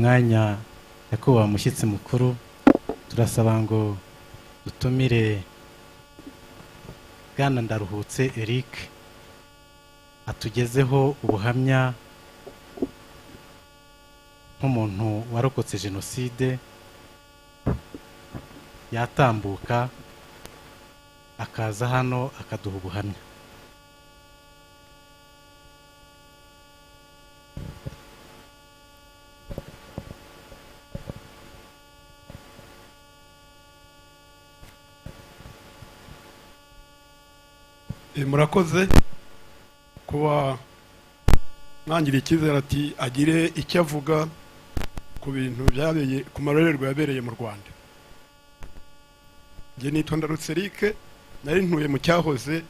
mwanya yakuba umushyitsi mukuru turasaba ngo dutumire Bwana Ndaruhutse Eric atugezeho ubuhamya nk'umuntu warokotse jenoside yatambuka akaza hano akaduha ubuhamya. Murakoze kuba mwangira icyizere ati agire icyo avuga ku bintu byabeye ku marorerwa yabereye mu Rwanda. Nge nitwa Ndaruhutse Eric, nari ntuye mu cyahoze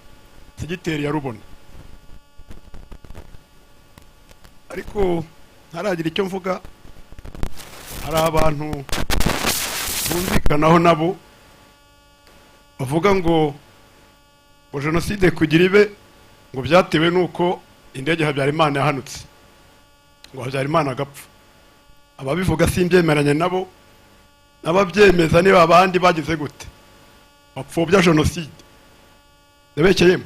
segiteri ya Rubona, ariko ntaragira icyo mvuga. Hari abantu bumvikanaho nabo bavuga ngo jenoside kugira ibe ngo byatewe nuko indege Habyarimana yahanutse, ngo Habyarimana agapfa. Ababivuga simbyemeranye nabo, n'ababyemeza niba abandi bagize gute bapfobya jenoside ndabekeyemo,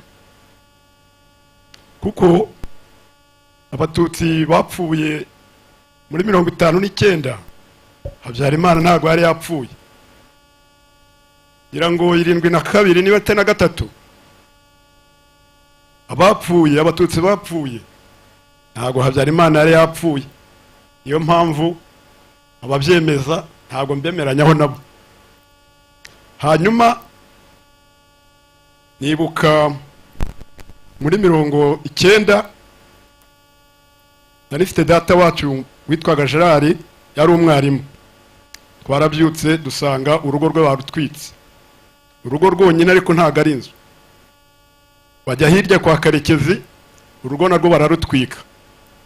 kuko abatutsi bapfuye muri 59 Habyarimana ntabwo yari yapfuye. Ngira ngo 72 niba atari na gatatu abapfuye, abatutsi bapfuye ntabwo Habyarimana yari yapfuye. Niyo mpamvu ababyemeza ntabwo mbemeranyaho nabo. Hanyuma nibuka muri 90 nari mfite data wacu witwaga Gerard, yari umwarimu. Twarabyutse dusanga urugo rwe barutwitse, urugo rwonyine ariko ntago ari inzu. Bajya hirya kwa Karekezi, urugo narwo bararutwika.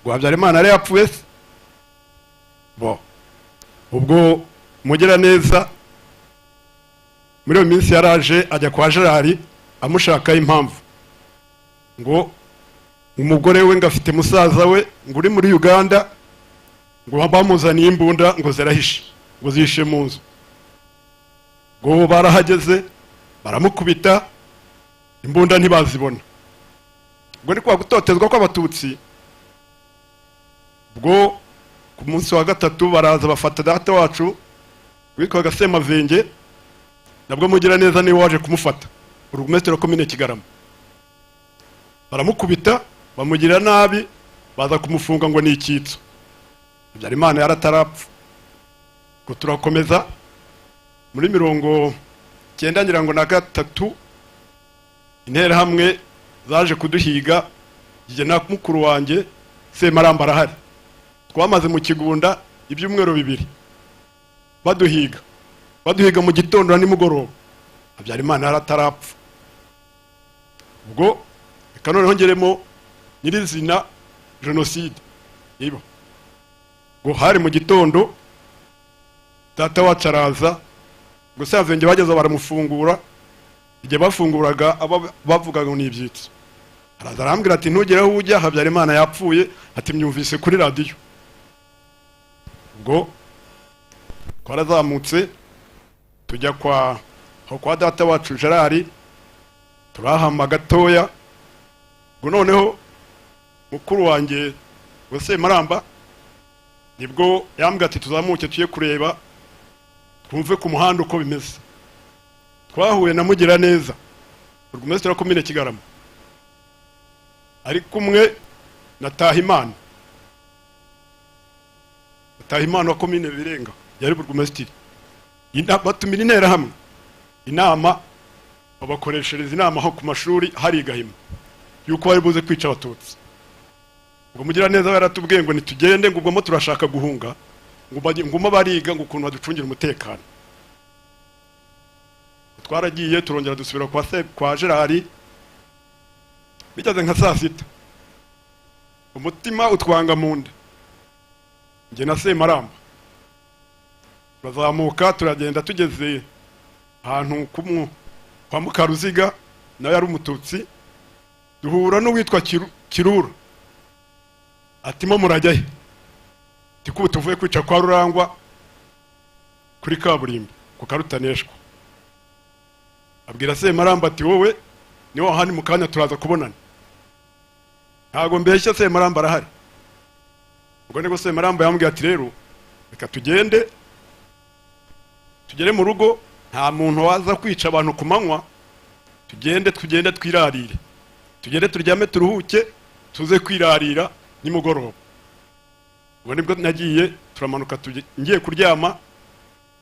Ngo Habyarimana yari yapfuye se? Bo ubwo mugira neza muri iyo minsi yaraje ajya kwa Gerard amushaka impamvu, ngo umugore we ngafite musaza we ngo uri muri Uganda, ngo bamuzaniye imbunda ngo zirahishe, ngo zishe mu nzu. Ngo barahageze baramukubita, imbunda ntibazibona. Ubwo ni kwa gutotezwa kw'abatutsi. Ubwo ku munsi wa gatatu baraza bafata data wacu witwaga Semavenge, nabwo mugira neza ni waje kumufata, urugumesitiri wa komine Kigarama. Baramukubita bamugira nabi, baza kumufunga ngo ni icyitso. Habyarimana yaratarapfa. Ngo turakomeza muri 90 ngira ngo na gatatu intera hamwe zaje kuduhiga, jye na mukuru wanjye Semaramba arahari. Twamaze mu Kigunda ibyumweru 2 baduhiga mu gitondo na nimugoroba. Habyarimana yaratarapfa. Ubwo kanone hongeremo nyirizina jenoside ibo. Ngo hari mu gitondo data wacu araza, ngo Savenge bageze baramufungura. Igihe bafunguraga bavugaga ngo ni ibyitso. Araza arambwira ati ntugere aho ujya, Habyarimana yapfuye. Ati myumvise kuri radio. Ubwo twarazamutse tujya kwa data wacu Gerard, turahama gatoya. Ngo noneho mukuru wanjye ngo Semaramba nibwo yambwira ati tuzamuke tuye kureba twumve ku muhanda uko bimeze. Twahuye na Mugira neza, urugumesitiri wa komine Kigarama, ari kumwe na Tahimana wa komine Birenga, yari burugumesitiri. Batumira intera hamwe inama, babakoreshereza inama aho ku mashuri hari Gahima yuko bari buze kwica abatutsi. Ngo Mugira neza yaratubwiye ngo nitugende, ngo ubwo turashaka guhunga, ngo bariga ngo ukuntu baducungira umutekano. Twaragiye turongera dusubira kwa Gerard. Bigeze nka saa 6 umutima utwanga mu nda, nge na Semaramba bazamuka turagenda. Tugeze ahantu kwa Mukaruziga nawe yari umututsi, duhura n'uwitwa Kirura. Ati mo murajya he? tikubu tuvuye kwica kwa Rurangwa kuri kaburimbo ku Karutaneshwa. Abwira Semaramba ati wowe ni wo hani mukanya turaza kubonana. Ntago mbeshya Semaramba arahari. Ubwo niko Semaramba yambwiye ati rero reka tugere mu rugo, nta muntu waza kwica abantu ku manywa, tugende twirarire, tugende turyame turuhuke, tuze kwirarira nimugoroba. Ubwo nibwo nagiye turamanuka, ngiye kuryama,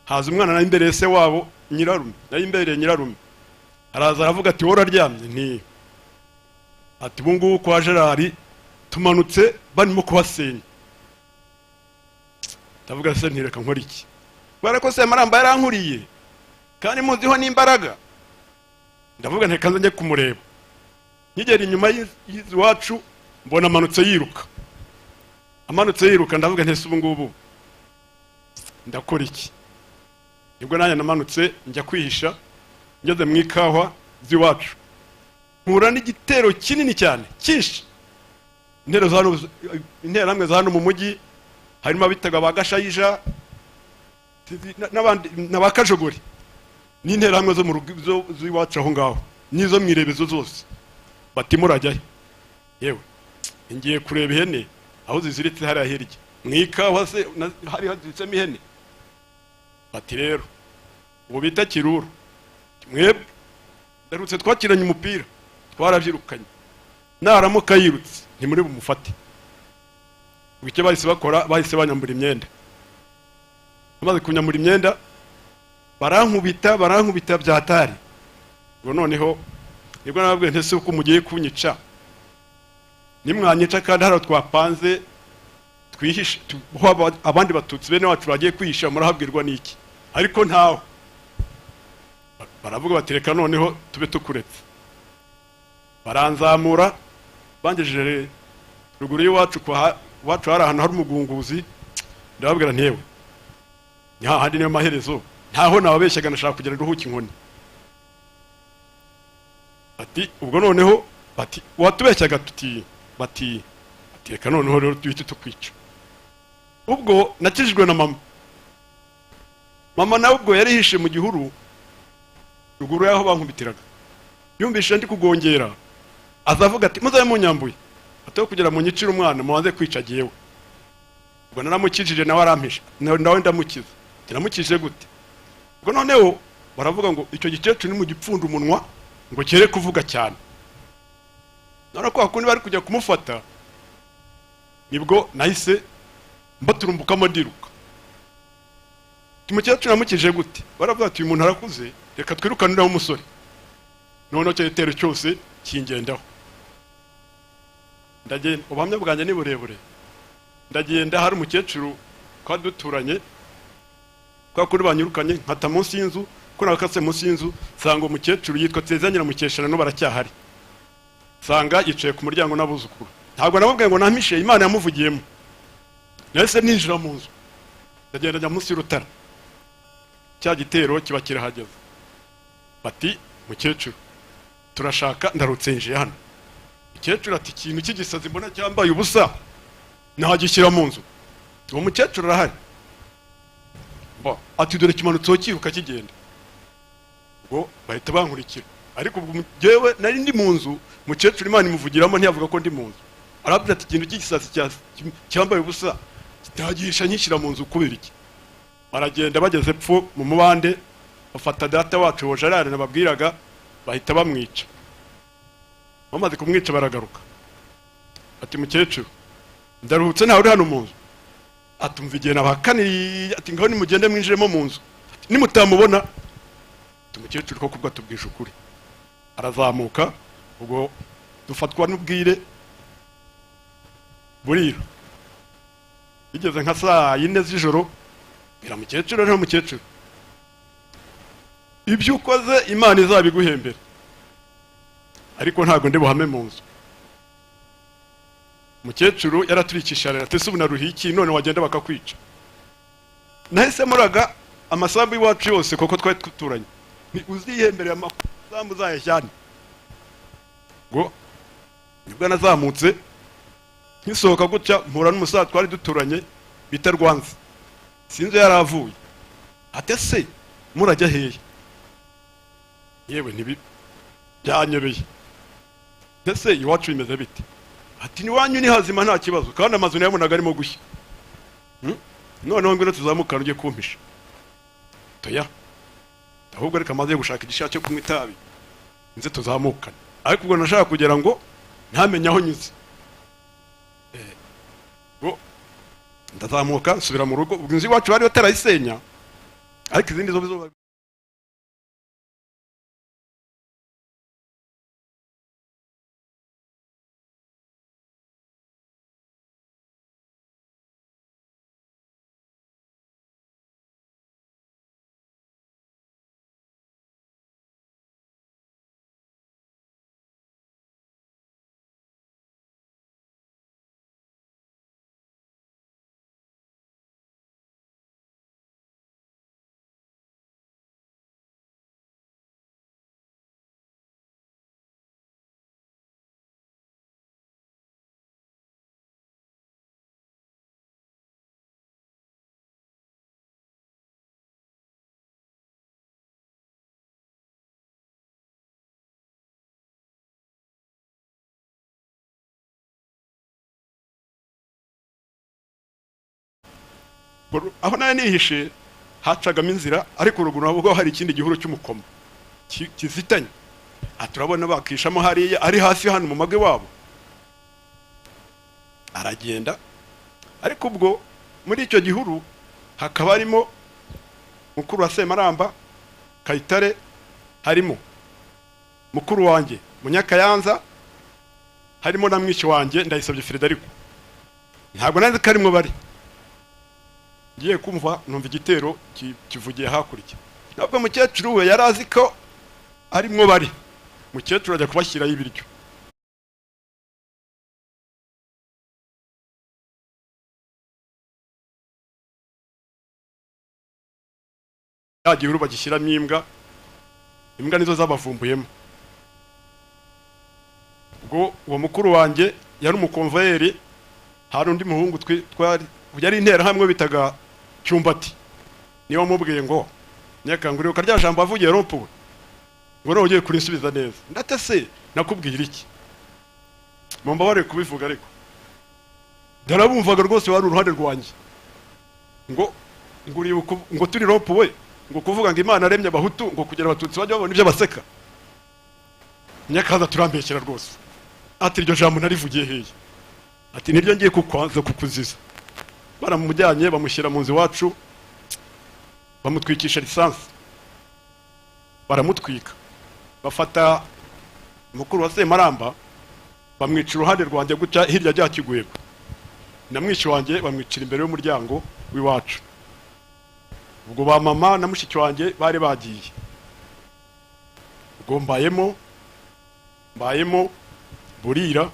haza umwana na imbere se wabo nyirarume, na imbere nyirarume araza aravuga ati wora ryamye nti ati bungu kwa Gerard tumanutse barimo kubasenya. Ndavuga se ntireka nkora iki, kubera ko Semaramba yarankuriye kandi muziho n'imbaraga. Ndavuga nteka nze njye kumureba, nkigera inyuma y'iwacu mbona amanutse yiruka. Ndavuga ntese ubu ngubu ndakora iki. Nibwo nanjye namanutse njya kwihisha, ngeze mu ikahwa z'iwacu mpura n'igitero kinini cyane cyinshi. Interamwe za hano mu mujyi harimo abitaga bagashayija n'abandi n'abakajogori, n'interamwe zo mu rugo z'iwacu aho ngaho nizo mwirebezo zose. Bati murajyayo, yewe ngiye kureba ihene aho ziziritse hariya hirya mu ikahwa se hari hazitsemo ihene. Bati rero ubu bita Kiruru, mwebwe darutse twakiranye umupira twarabyirukanye, naramuka yirutse ntimuri bumufate. Ubike bahise bakora, bahise banyambura imyenda. Bamaze kunyambura imyenda barankubita byatari. Ngo noneho nibwo nababwiye ntese uko mugiye kunyica, nimwanyica kandi haro twapanze twihishe abandi batutsi bene wacu bagiye kwihisha, murahabwirwa n'iki? Ariko ntaho. Baravuga batereka noneho tube tukuretse. Baranzamura bangejeje ruguru y'iwacu wacu hari ahantu hari umugunguzi. Ndababwira ntewe nyaha handi niyo maherezo, ntaho nababeshyaga nashaka kugera ruhuki inkoni. Ati ubwo noneho bati watubeshyaga bati reka noneho rero duhite tukwica. Ubwo nakijijwe na mama nawe ubwo yari hishe mu gihuru ruguru yaho bankubitiraga. Yumvishe ndi kugongera azavuga ati muzaye munyambuye, ataho kugera mu nyicira umwana mubanze kwica giyewe. Ubwo naramukijije nawe arampisha, nawe ndamukiza. Tiramukije gute? Ubwo noneho baravuga ngo icyo gikecuru ni mu gipfunda umunwa ngo kere kuvuga cyane. None ko akundi bari kujya kumufata, nibwo nahise mbaturumbukamo ndiruka. Timukecuru namukije gute? Baravuga ati uyu muntu arakuze, reka twirukaniraho umusore. None cyo gitero cyose kingendaho. Ndagenda, ubuhamya bwanjye ni burebure. Ndagenda hari umukecuru kwa duturanye, kwa kuri banyirukanye nkata munsi y'inzu, ko nakase munsi y'inzu sanga umukecuru yitwa Tezanyira Mukeshana no baracyahari. Sanga yicaye ku muryango n'abuzukuru. Ntabwo nababwiye ngo nampishe, Imana yamuvugiyemo. Nahise ninjira mu nzu, ndagenda njya munsi y'urutara. Cya gitero kiba kirahageze. Bati mukecuru turashaka ndarutsenje hano. Mukecuru ati ikintu cy'igisazi mbona cyambaye ubusa nahagishyira mu nzu. Uwo mukecuru arahari. Ati dore kimanutseho kiruka kigenda. Ubwo bahita bankurikira. Ariko ubwo jewe nari ndi mu nzu, mukecuru Imana imuvugiramo ntiyavuga ko ndi mu nzu. Arabwira ati ikintu cy'igisazi cyambaye ubusa kitagisha nyishyira mu nzu kubera iki? Baragenda bageze pfo mu mubande, bafata data wacu Gerard nababwiraga, bahita bamwica. Bamaze kumwica baragaruka. Ati mukecuru ndaruhutse ntawe uri hano mu nzu. Atumva igihe nabakaniye, ati ngaho nimugende mwinjiremo mu nzu, nimutamubona. Umukecuru ko kubwa tubwisha ukuri. Arazamuka, ubwo dufatwa n'ubwire buriro. Bigeze nka saa 4 z'ijoro, bira mukecuru rero mukecuru, ibyo ukoze Imana izabiguhembera, ariko ntago ndi buhame mu nzu. Mukecuru yaraturikisharira ati se ubuna ruhiki none wagenda bakakwica. Nahise muraga amasambu y'iwacu yose koko twari tuturanye, ni uzihembere amasambu zayashyane. Ngo nibwo nazamutse nkisohoka gutya mpura n'umusaza twari duturanye, bita Rwanzi, sinzi yaravuye. Ate se murajya hehe? Yewe ntibi byanyobeye. Ese iwacu bimeze bite? Ati ni wanyu ni hazima nta kibazo, kandi amazu nayabonaga arimo gushya. Noneho ngwino tuzamukana ugiye kumpisha. Toya, ahubwo reka maze gushaka igishaka cyo kunywa itabi nze tuzamukana. Ariko ubwo nashaka kugira ngo ntamenye aho nyuze. Ndazamuka nsubira mu rugo, ubwo inzu iwacu bari batarayisenya, ariko izindi zo aho nayo nihishe hacagamo inzira, ariko uruguru nabwo hari ikindi gihuru cy'umukoma kizitanye. Turabona bakishamo hariya ari hasi hano mu mage wabo. Aragenda, ariko ubwo muri icyo gihuru hakaba harimo mukuru wa Semaramba Kayitare, harimo mukuru wanjye Munyakayanza, harimo na mwishi wanjye Ndayisabye Frederico. Ntabwo nazi ko arimo bari. Ngiye kumva numva igitero kivugiye hakurya. Ntabwo mukecuru we yarazi ko arimwo bari. Mukecuru ajya kubashyiraho ibiryo. Yagihuru bagishyiramo imbwa. Imbwa nizo zabavumbuyemo. Ubwo uwo mukuru wanjye yari umukonvoyeri, hari undi muhungu twari yari intera hamwe bitaga Cyumbati. Niyo mubwiye ngo nyakanguriye ukarya jambo avugiye rompuwe ngo no ugiye kurinsubiza neza. Ndatese nakubwira iki? Mumbabare kubivuga, ariko darabumvaga rwose wari uruhande rwanjye. Ngo turi rompuwe, ngo kuvuga ngo Imana aremye abahutu ngo kugira abatutsi bajye babona ibyo baseka. Nyakaza turambekera rwose. Ati iryo jambo narivugiye hehe? Ati niryo ngiye kukwanza kukuziza. Baramujyanye bamushyira mu nzu iwacu, bamutwikisha lisansi, baramutwika. Bafata mukuru wa Semaramba bamwica uruhande rwanjye guca hirya rya Kigwego, na mwishi wanjye bamwicira imbere y'umuryango w'iwacu. Ubwo ba mama na mushiki wanjye bari bagiye. Ubwo mbayemo burira,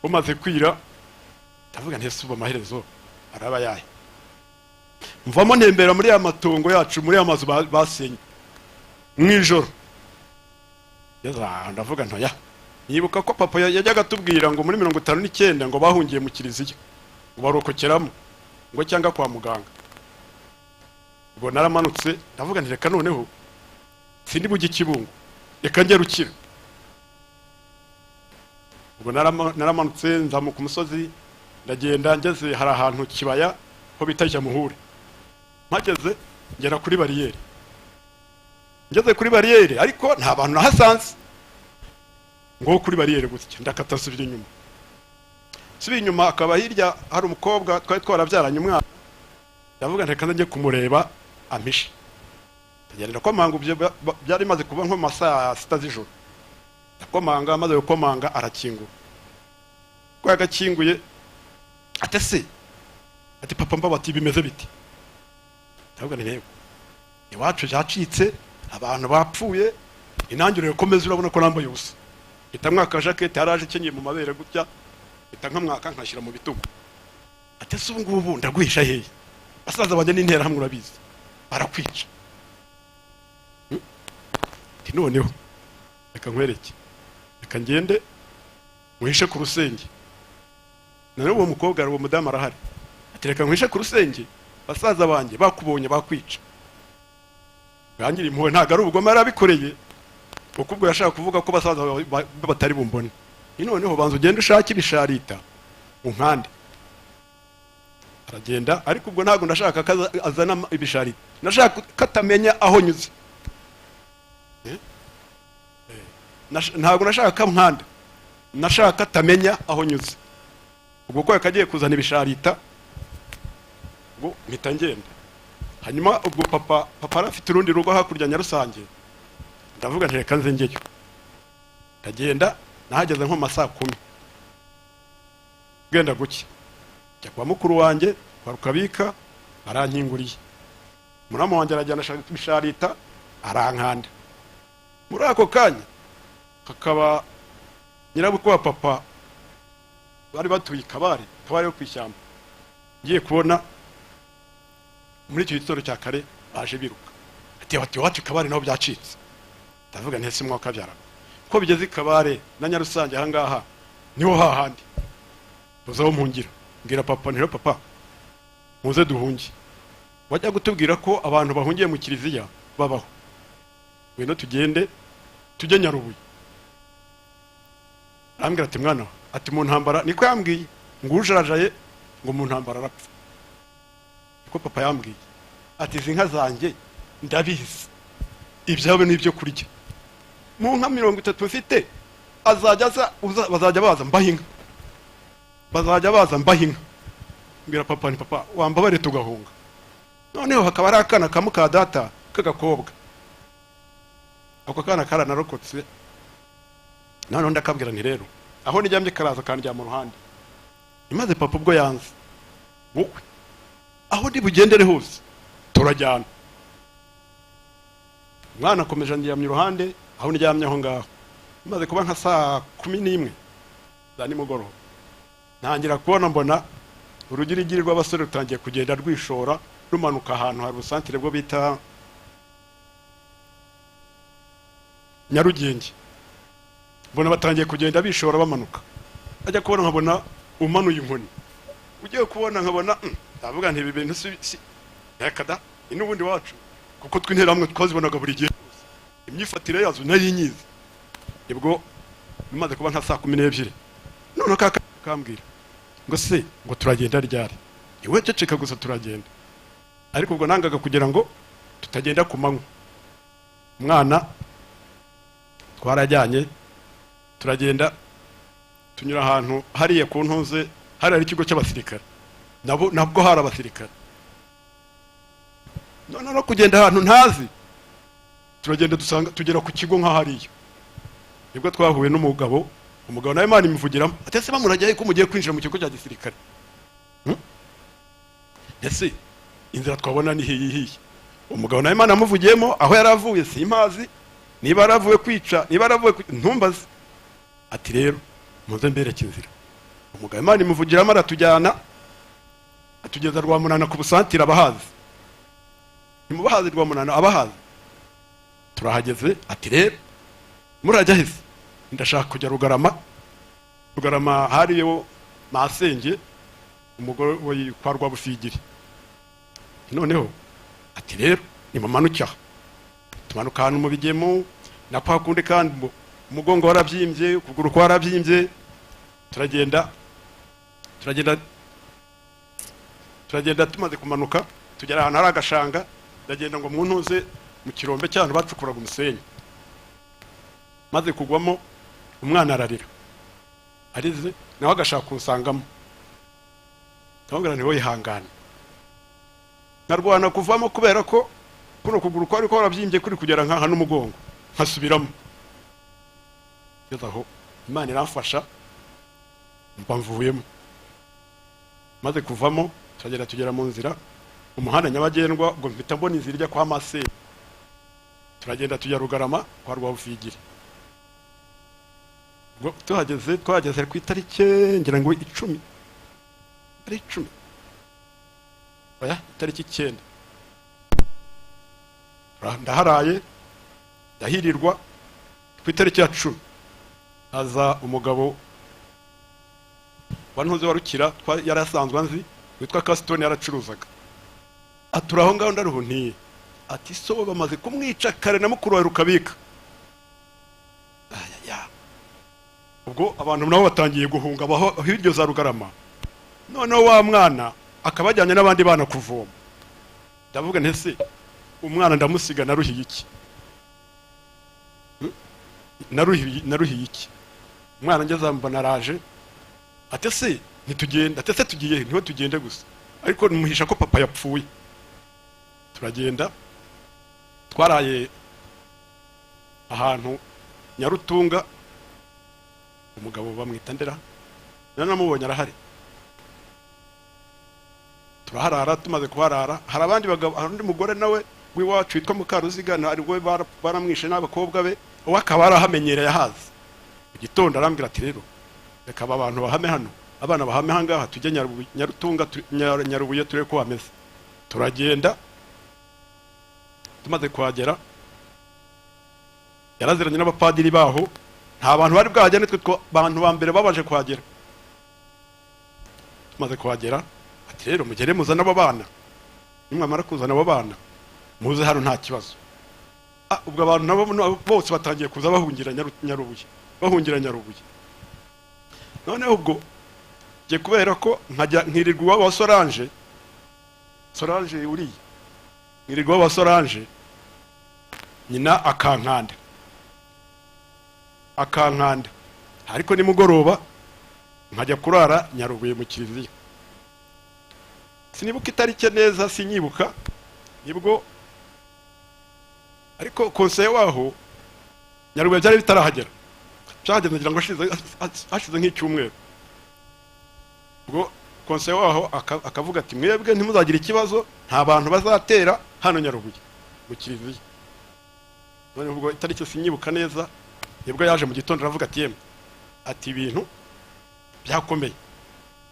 bumaze kwira ndavuga ntese uba amaherezo araba yahe. Mvamo ntembera muri ya matongo yacu, muri amazu basenye mwijoro. Ndavuga ntoya, nibuka ko papa yajyaga tubwira ngo muri 59 ngo bahungiye mu kiliziya ngo barokokeramo ngo cyangwa kwa muganga. Ubwo naramanutse ndavuga nti reka noneho sindi bujye Kibungo, reka njye Rukira. Ubwo naramanutse nzamuka umusozi, ndagenda ngeze hari ahantu kibaya ho bitajya muhure. Mpageze ngera kuri bariyeri. Ngeze kuri bariyeri ariko nta bantu nahasanze. Ngo kuri bariyeri gutya ndakata subira inyuma. Subira inyuma akaba hirya hari umukobwa twari twarabyaranye umwana. Ndavuga reka njye kumureba ampishe. Ndagenda komanga ubyo byari maze kuba nko masaa 6 z'ijoro. Ndakomanga, maze gukomanga arakingura. Kwa gakinguye atese ati papa mbabati bimeze biti. Ndavuga nti iwacu cyacitse, abantu bapfuye, inangiriro komeza urabona ko nambaye ubusa. Ita mwaka jacket yaraje kenyeye mu mabere gutya, ita mwaka nkashyira mu bitugu. Atese ubu ngubu ndagwisha hehe? Basaza banje n'intera hamwe urabizi. Barakwica. Noneho reka nkwereke. Reka ngende muhishe ku rusenge. None uwo mukobwa uwo mudamu arahari. atereka nkwishe ku rusenge basaza banjye bakubonye bakwica. Gangira impuhwe ntago ari ubugome yarabikoreye kuko ubwo yashaka kuvuga ko basaza batari bumbone. Noneho banza ugenda ushaka ibisharita unkande. Aragenda ariko ubwo ntago ndashaka azana ibisharita, nashaka katamenya aho nyuze. Ntago nashaka kamwanda, nashaka tamenya aho nyuze. Ubwo ko yakagiye kuzana ibisharita ubwo mpita ngenda. Hanyuma ubwo papa arafite urundi rugo hakurya Nyarusange, ndavuga nti reka nze njyeyo. Ndagenda nahageze nko masaa 10 genda guki jya kwa mukuru wanjye kwa Rukabika arankinguriye. Muramo wanjye arajyana ibisharita arankanda. Muri ako kanya hakaba nyirabukwe wa papa bari batuye Kabare yo kwishyamba. Ngiye kubona muri icyo gitoro cya kare baje biruka ati wacu Kabare naho byacitse. Ndavuga ntese mwaka byara ko bigeze Kabare na Nyarusange ahangaha niho hahandi uzaho mungira. Mbwira papa ntiro papa muze duhungi, wajya gutubwira ko abantu bahungiye mu kiliziya babaho, weno tugende tujye Nyarubuye. Arambwira ati mwana ati mu ntambara niko yambwiye ngo ujarajaye ngo mu ntambara arapfa. Niko papa yambwiye ati zinka zanjye ndabizi ibyawe n'ibyo kurya mu nka 30 ufite bazajya baza mbahinga, bazajya baza mbahinga. Mbwira papa ni papa wambabare tugahunga. Noneho hakaba ari akana kamuka data kagakobwa, ako kana karanarokotse. None ndakabwira nti rero aho nijyamye karaza kandi mu ruhande. Imaze papa ubwo yanze wowe aho ndi bugendere hose turajyana. Mwana akomeje ndiyamye iruhande aho nijyamye aho ngaho. Imaze kuba nka saa 11 za nimugoroba ntangira kubona mbona urugirigiri rw'abasore rutangiye kugenda rwishora rumanuka ahantu hari ubusantire bwo bita Nyarugenge. Mbona batangiye kugenda bishora bamanuka. Ajya kubona nkabona umanuye inkoni. Ugiye kubona nkabona ndavuga nti ibi bintu si yakada inubundi wacu kuko twintera hamwe twazibonaga buri gihe. Imyifatire yazo nayinyize. Ibwo bimaze kuba nka saa 12 none kambwira ngo se ngo turagenda ryari. Iwe ceceka gusa turagenda. Ariko ubwo nangaga kugira ngo tutagenda ku manywa. Mwana twarajyanye turagenda tunyura ahantu hariye ku ntuze hari ari ikigo cy'abasirikare, nabwo hari abasirikare. None no kugenda ahantu ntazi turagenda dusanga tugera ku kigo nka hariyo. Nibwo twahuye n'umugabo nawe Imana imuvugiramo ati ese bamurajyaye ko mugiye kwinjira mu kigo cya gisirikare. Ese inzira twabona ni hiyi. Umugabo nawe Imana amuvugiyemo aho yaravuye simpazi, niba yaravuye kwica niba yaravuye ntumbaze. Ati rero muze mbereke inzira. Umugabo Imana imuvugiramo aratujyana atugeza Rwamunana ku busantira abahazi. Nimubahazi Rwamunana abahazi. Turahageze ati rero murajya hese ndashaka kujya Rugarama hariyo Masenge umugore we kwa Rwabufigiri. Noneho ati rero nimumanukira tumanuka hano mu bigemo na kwa kundi kandi umugongo warabyimbye ukuguru kwarabyimbye. Turagenda tumaze kumanuka tugera ahantu hari agashanga. Ndagenda ngo muntuze mu kirombe cyane bacukuraga umusenyi. Maze kugwamo umwana ararira arize nawe agashaka kunsangamo. Ndabwira nti wowe ihangane narwana kuvamo kubera ko kuno kuguru kwari kwarabyimbye kuri kugera nka hano umugongo nkasubiramo. Aho Imana iramfasha mbamvuyemo. Maze kuvamo tugera mu nzira umuhanda nyabagendwa ngo mpita mbona inzira ijya kwa Masenge. Turagenda tujya Rugarama kwa Rwabufigiri. Ngo twageze ku itariki ngira ngo 10 ari 10 oya itariki 9 ndaharaye ndahirirwa. Ku itariki ya 10 haza umugabo wantuze warukira yarasanzwe nzi witwa Kasitoni yaracuruzaga. Aturaho ngaho ndaruhuntiye. Ati so bamaze kumwica kare na mukuru wa Rukabika. Ayaya. Ubwo abantu nabo batangiye guhunga baho hiryo za Rugarama. Noneho wa mwana akabajyanye n'abandi bana kuvoma. Ndavuga ntese umwana ndamusiga naruhiye iki? Naruhiye iki? Umwana ngeze mbona araje. Ate se nitugenda, ate se tugiye niho tugende gusa. Ariko numuhisha ko papa yapfuye. Turagenda twaraye ahantu Nyarutunga, umugabo bamwita Ndera, namubonye arahari. Turaharara, tumaze kuharara hari abandi bagabo, hari undi mugore nawe wiwacu witwa Mukaruziga, ari we baramwishe n'abakobwa be, wakaba arahamenyereye ahazi. Igitondo arambwira ati rero reka abantu bahame hano, abana bahame hangaha tujye Nyarutunga Nyarubuye turebe ko bameze. Turagenda, tumaze kuhagera yaraziranye n'abapadiri baho, nta bantu bari bwahagera, nitwe abantu ba mbere babaje kuhagera. Tumaze kuhagera ati rero mugere muzana abo bana, nimwamara kuzana abo bana muze hano nta kibazo. Ubwo abantu nabo bose batangiye kuza bahungira Nyarubuye, bahungira Nyarubuye. Noneho ubwo je kubera ko nkajya nkirirwa wa Solange uriye, nkirirwa wa Solange nyina akankanda ariko nimugoroba nkajya kurara Nyarubuye mu kiliziya. Sinibuka itarike neza, sinyibuka nibwo, ariko konseye waho Nyarubuye byari bitarahagera, byageze ngira ngo hashize nk'icyumweru. Ubwo konseye waho akavuga ati mwebwe ntimuzagira ikibazo, nta bantu bazatera hano Nyarubuye mu kiliziya. None ubwo itarike sinyibuka neza, nibwo yaje mu gitondo aravuga ati yemwe, ati ibintu byakomeye,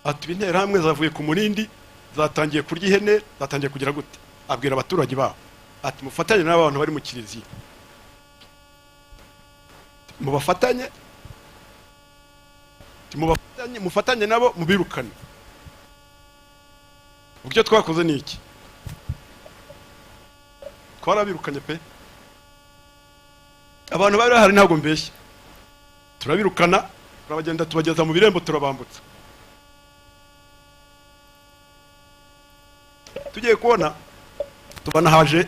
ati intera hamwe zavuye ku Murindi, zatangiye kurya ihene, zatangiye kugira gute. Abwira abaturage baho ati mufatanye n'abantu bari mu kiliziya, mufatanye nabo mubirukane. Ubwo twakoze ni iki? Twarabirukanye pe, abantu bari bahari ntabwo mbeshya, turabirukana, turabagenda tubageza mu birembo, turabambutsa. Tugiye kubona tubana haje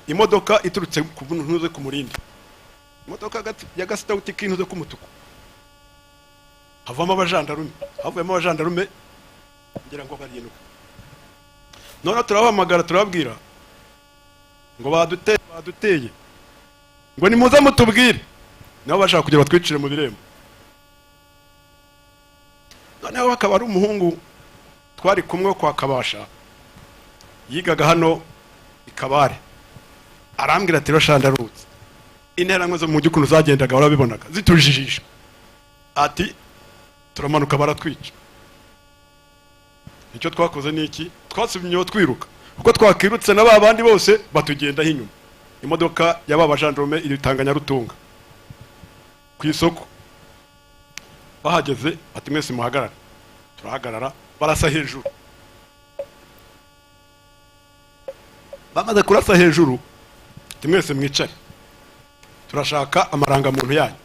imodoka iturutse ku ntuze ku Murindi, imodoka ya gasitawuti k'intuze k'umutuku. Havamo abajandarume ngira ngo barindwi. None turabahamagara turababwira ngo baduteye, ngo nimuze mutubwire, nabo bashaka kugira batwicire mu birembo. Noneho akaba ari umuhungu twari kumwe kwa Kabasha, yigaga hano Ikabare. Arambwira ati rashandarutse, intera zo mu gikuntu zagendaga warabibonaga zitujijisha. Ati turamanuka baratwica. Icyo twakoze ni iki? Twasubinyeho twiruka, kuko twakirutse na babandi bose batugenda hinyuma. Imodoka yababa jandarume iritanga Nyarutunga ku isoko. Bahageze ati mwese muhagarara. Turahagarara, barasa hejuru. Bamaze kurasa hejuru ati mwese mwicare, turashaka amaranga muntu yanyu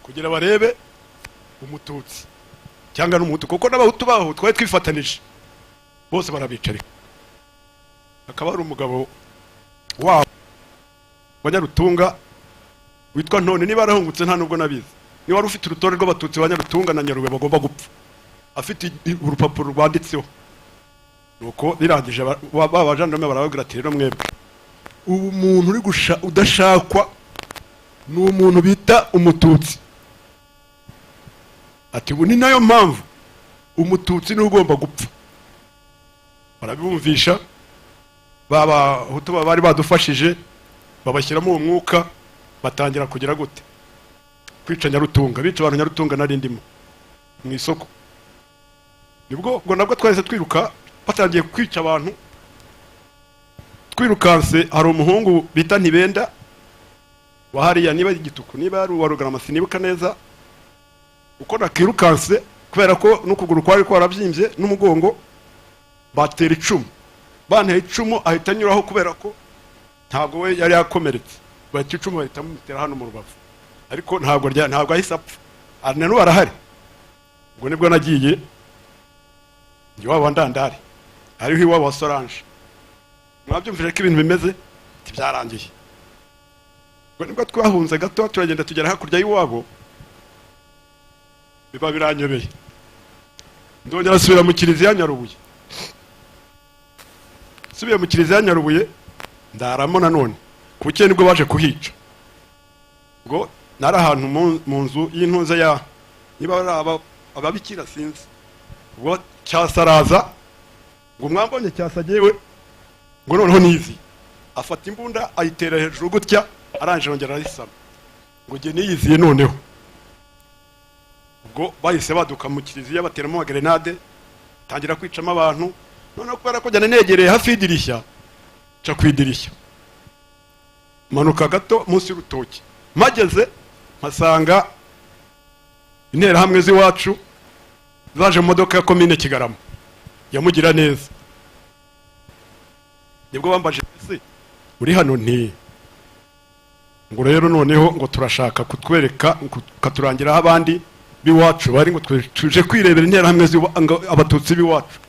kugira barebe umututsi cyangwa n'umuhutu, kuko n'abahutu baho twaye twifatanije bose barabicare. Akaba ari umugabo wabo wa Nyarutunga witwa Ntone, niba arahungutse nta nubwo nabizi, ni wari ufite urutore rw'abatutsi ba Nyarutunga na Nyarubuye bagomba gupfa, afite urupapuro rwanditseho. Nuko birangije baba jandarume barababwira ati rero mwebwe ubu muntu uri udashakwa ni umuntu bita umututsi. Ati ubu ni nayo mpamvu umututsi ni ugomba gupfa. Barabumvisha, baba hutu bari badufashije babashyiramo uwo mwuka, batangira kugira gute kwica Nyarutunga, bica abantu Nyarutunga nari ndimo mu isoko. Nibwo ngo nabwo twahise twiruka, batangiye kwica abantu. Twirukanse hari umuhungu bita Ntibenda wahariya, niba igituku niba ari uwa Rugarama sinibuka neza, uko nakirukanse kubera ko n'ukuguru kwari kwarabyimbye n'umugongo, batera icumu. Banteye icumu ahita anyuraho kubera ko ntabwo we yari yakomeretse, bahita icumu bahita mutera hano mu rubavu, ariko ntabwo ahise apfa, nanubu arahari. Ubwo nibwo nagiye iwabo wa Ndandari, ariho iwabo wa Solange. Mwabyumvise ko ibintu bimeze byarangiye. Ubwo nibwo twahunze gato turagenda tugera hakurya y'iwabo, biba biranyobeye. Ndongera asubira mu kiliziya Nyarubuye. Subiye mu kiliziya Nyarubuye ndaramo nanone, kuki nibwo baje kuhica. Ubwo nari ahantu mu nzu y'intuze ya niba ari ababikira sinzi. Ubwo cyasaraza ngo mwambonye cyasagewe ngo noneho nizi, afata imbunda ayitera hejuru gutya, aranje yongera arisama ngo nge niyiziye noneho. Ubwo bahise baduka mu kiliziya bateramo grenade, tangira kwicamo abantu. Noneho kubera ko jyana negereye hafi y'idirishya, ca kwidirishya manuka gato munsi y'urutoki, mageze mpasanga intera hamwe z'iwacu zaje mu modoka ya komine Kigarama yamugira neza. Nibwo bambaje ese uri hano nti ngo rero noneho ngo turashaka kutwereka katurangira abandi biwacu bari ngo tuje kwirebera intera hamwe abatutsi biwacu.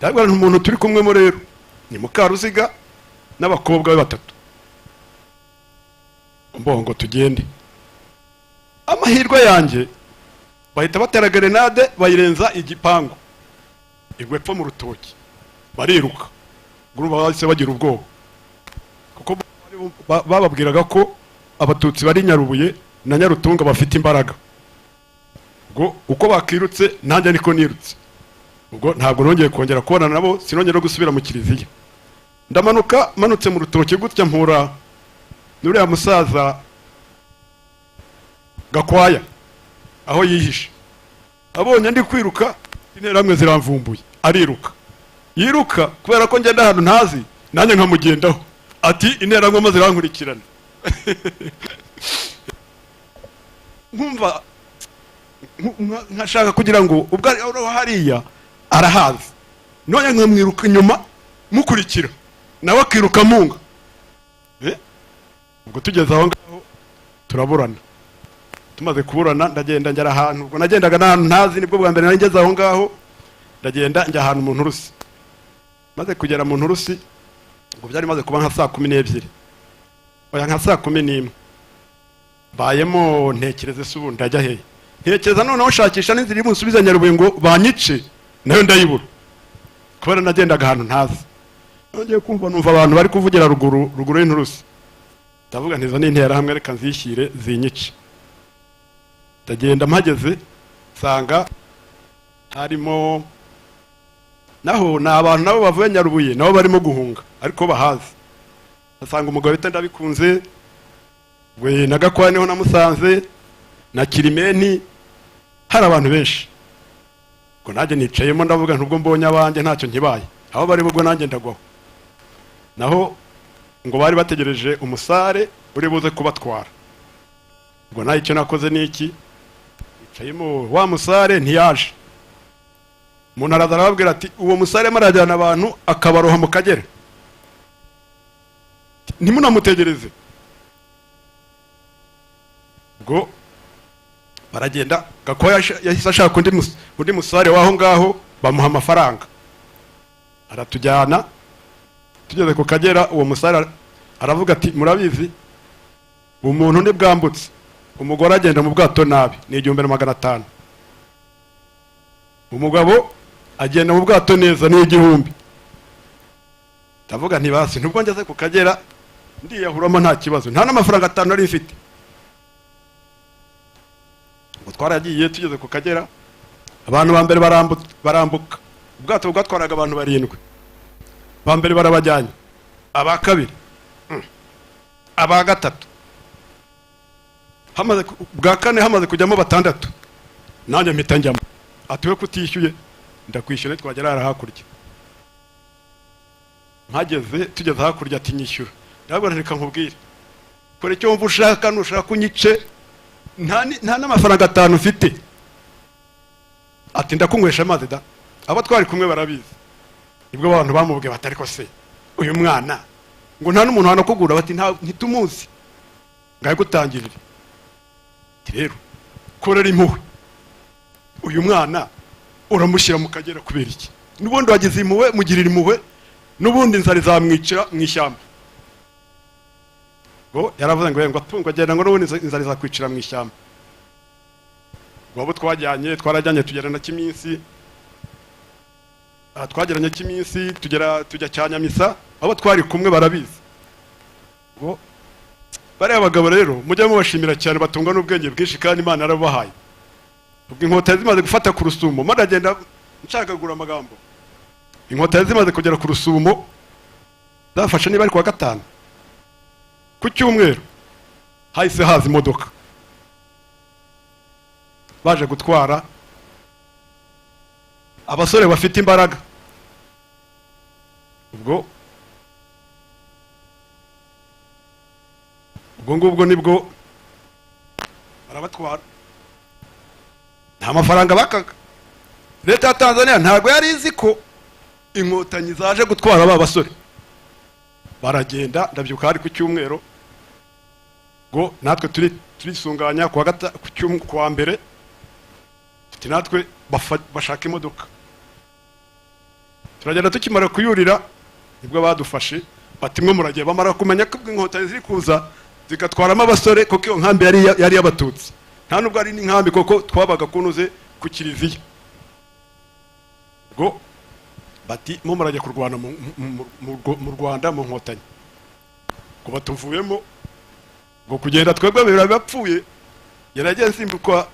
Ndabwo umuntu turi kumwe mo rero ni Mukaruziga n'abakobwa be 3. Mbongo tugende. Amahirwe yanjye bahita batera grenade bayirenza igipangu, igwepfo mu rutoki, bariruka. Guruba bahise bagira ubwoba kuko bababwiraga ko abatutsi bari Nyarubuye na Nyarutunga bafite imbaraga. Ubwo uko bakirutse nanjye niko nirutse. Ubwo ntabwo nongeye kongera kubonana nabo, sinongera gusubira mu kiliziya. Ndamanuka manutse mu rutoki gutya mpura n'uriya musaza Gakwaya aho yihishe. Abonye ndi kwiruka intera hamwe ziramvumbuye, ariruka. Yiruka kubera ko ngenda ahantu ntazi, nanjye nkamugendaho. Ati intera hamwe zirankurikirana. Nkumva nkashaka kugira ngo ubwo hariya arahazi, none nkamwiruka inyuma mukurikira nawe akiruka munga. Ubwo tugeze aho ngaho turaburana. Tumaze kuburana ndagenda njya ahantu, ubwo nagendaga n'ahantu ntazi, nibwo bwa mbere nari ngeze aho ngaho. Ndagenda njya ahantu mu nturusi. Maze kugera mu nturusi, ubwo byari maze kuba nka saa 12, oya nka saa 11. Bayemo ntekereze se ubu ndajya hehe, ntekereza noneho nshakisha n'inzira iri munsubiza Nyarubuye ngo banyice, nayo ndayibura kubera nagendaga ahantu ntazi. Nongeye kumva numva abantu bari kuvugira ruguru y'inturusi. Ndavuga ntiza n'intera hamwe reka nzishyire zinyice. Ndagenda mpageze sanga harimo naho n'abantu nabo bavuye Nyarubuye nabo barimo guhunga ariko bahazi. Asanga umugabo bita Ndabikunze, we na Gakwaya niho namusanze, na Kirimeni, hari abantu benshi. Ngo nanjye nicayemo ndavuga ntubwo mbonye abanje ntacyo nkibaye, aho bari bwo nanjye ndagwaho. Naho ngo bari bategereje umusare uri buze kubatwara. Ngo nayo icyo nakoze niki, nicayemo wa musare ntiyaje. Umuntu araza arababwira ati uwo musare marajyana abantu akabaroha mu Kagera, ntimunamutegereze. Ubwo baragenda, Gakwaya yahise ashaka undi musare waho ngaho, bamuha amafaranga aratujyana. Tugeze ku Kagera, uwo musare aravuga ati murabizi umuntu ni bwambutse, umugore agenda mu bwato nabi ni 1500, umugabo agenda mu bwato neza ni 1000. Ndavuga nti basi nubwo ngeze ku Kagera ndiyahuramo nta kibazo, nta n'amafaranga 5 nari mfite. Ngo twaragiye tugeze ku Kagera, abantu ba mbere barambuka, ubwato bwatwaraga abantu 7. Ba mbere barabajyanye, aba kabiri, aba gatatu, hamaze bwa kane hamaze kujyamo 6. Nanjye mpita njyamo. Atiwe kutishyuye, ndakwishyura twagera hakurya. Mpageze tugeze hakurya ati nyishyura. Ndabona reka nkubwire, kore cyo mvu ushaka nushaka kunyice, nta n'amafaranga 5 ufite. ati ndakunywesha amazi da. Abo twari kumwe barabizi. Nibwo abantu bamubwiye batari ko se uyu mwana ngo nta n'umuntu wanakugura, bati ntitumuzi ngaye gutangirira. Rero korera impuhwe uyu mwana uramushyira mu Kagera kubera iki? Nubundi wagize impuhwe, mugirira impuhwe, nubundi inzara izamwicira mu ishyamba. Ngo yaravuze ngo atungwa agenda ngo nubundi inzara izakwicira mu ishyamba. Ngo twarajyanye tugera na Kiminsi, twageranye Kiminsi tujya Cyanyamisa, abo twari kumwe barabizi. Ngo bari abagabo rero mujya mubashimira cyane, batunga n'ubwenge bwinshi kandi Imana yarabahaye. Ubwo inkota zimaze gufata ku Rusumo, maragenda nshakagura amagambo. Inkota zimaze kugera ku Rusumo, zafashe niba ari kwa gatanu. Ku cyumweru hahise haza imodoka, baje gutwara abasore bafite imbaraga. Ubwo ngubwo nibwo barabatwara, nta mafaranga bakaga. Leta ya Tanzania ntabwo yari izi ko inkotanyi zaje gutwara aba basore. Baragenda, ndabyuka hari ku cyumweru, ngo natwe turisunganya kuwa mbere, natwe bashaka imodoka. Turagenda tukimara kuyurira, nibwo badufashe bati mwe muragiye, bamara kumenya ko inkotanyi ziri kuza zikatwaramo abasore, kuko iyo nkambi yari y'Abatutsi, nta nubwo ari n'inkambi kuko twabaga kunoze ku Kiliziya. Ngo bati mwe muragiye kurwana mu Rwanda mu nkotanyi. Ngo batuvuyemo, ngo kugenda twebwe bapfuye, yaragiye nsimbukwa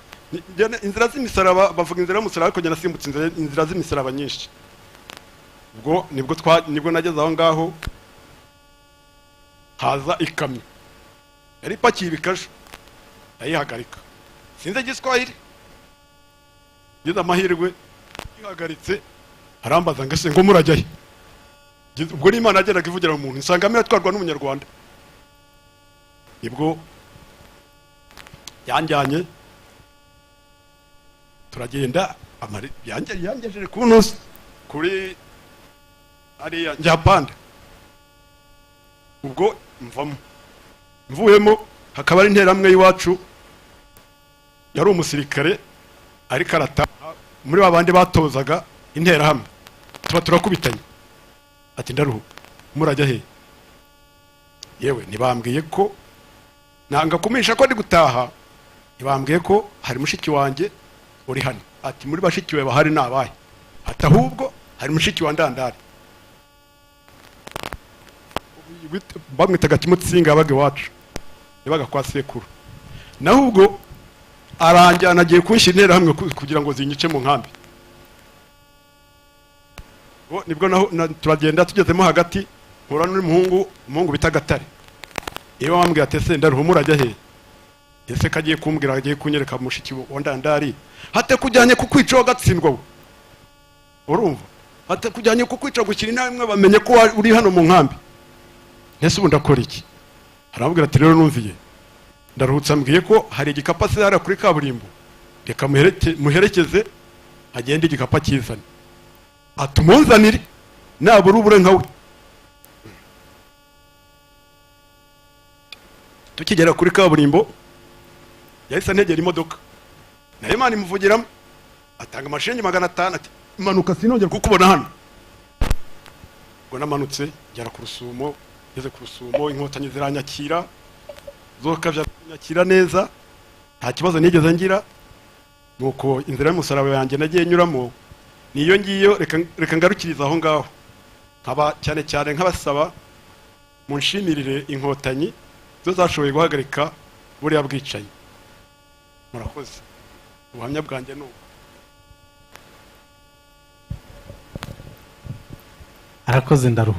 inzira z'imisaraba, bavuga inzira y'umusaraba, ariko njye nasimbutse inzira z'imisaraba nyinshi. Ubwo nibwo nageze aho ngaho, haza ikamyo yari ipakiye ibikaju, ndayihagarika, sinzi Igiswahili. Ngeze amahirwe ihagaritse, arambaza ngo ese ngo murajyahe? Ubwo n'Imana yageraga ivugira mu muntu, nsanga atwarwa n'Umunyarwanda. Nibwo yanjyanye, turagenda, yangejeje ku ntusi kuri ariya Njyapanda. Ubwo mvuyemo, hakaba ari interamwe y'iwacu, yari umusirikare ariko arataha muri babandi batozaga interahamwe. Turakubitanye, ati ndaruhuka, murajya he? Yewe ntibambwiye ko nanga kumisha ko ndi gutaha, ntibambwiye ko hari mushiki wanjye uri hano. Ati muri bashiki we bahari nabaye? Ati ahubwo hari mushiki wa Ndandari, bamwitaga Timotsinga, yabaga iwacu, yabaga kwa sekuru. Naho ubwo aranjyana, agiye kunshyira interahamwe kugira ngo zinyice mu nkambi. Nibwo turagenda, tugezemo hagati mpura n'umuhungu bita Gatare. Iyo wambwiye ati ese ndaruhu murajya he? Ese kagiye kumbwira, agiye kunyereka mushiki wa Ndandari. Hate kujyanye kukwica wagatsindwa we, urumva? Hate kujyanye kukwica gukira inamwe bamenye ko uri hano mu nkambi. Nese ubu ndakora iki? Arambwira ati rero numviye, ndaruhutse, ambwiye ko hari igikapa hariya kuri kaburimbo, reka muherekeze agende igikapa kizane, atumunzanire nabura ubure nkawe. Tukigera kuri kaburimbo, yahise antegera imodoka, nayo Imana imuvugiramo, atanga amashiringi 500, ati manuka sinongera kukubona hano. Ngo namanutse ngera ku Rusumo, ngeze ku Rusumo inkotanyi ziranyakira, zokavya nyakira neza, nta kibazo nigeze ngira. Nuko inzira y'umusaraba yanjye nagiye nyuramo, niyo ngiyo reka ngarukiriza aho ngaho, nkaba cyane nk'abasaba munshimirire inkotanyi zo zashoboye guhagarika buriya bwicanyi. Murakoze, ubuhamya bwanjye n'ubu. Arakoze Ndaruhuza.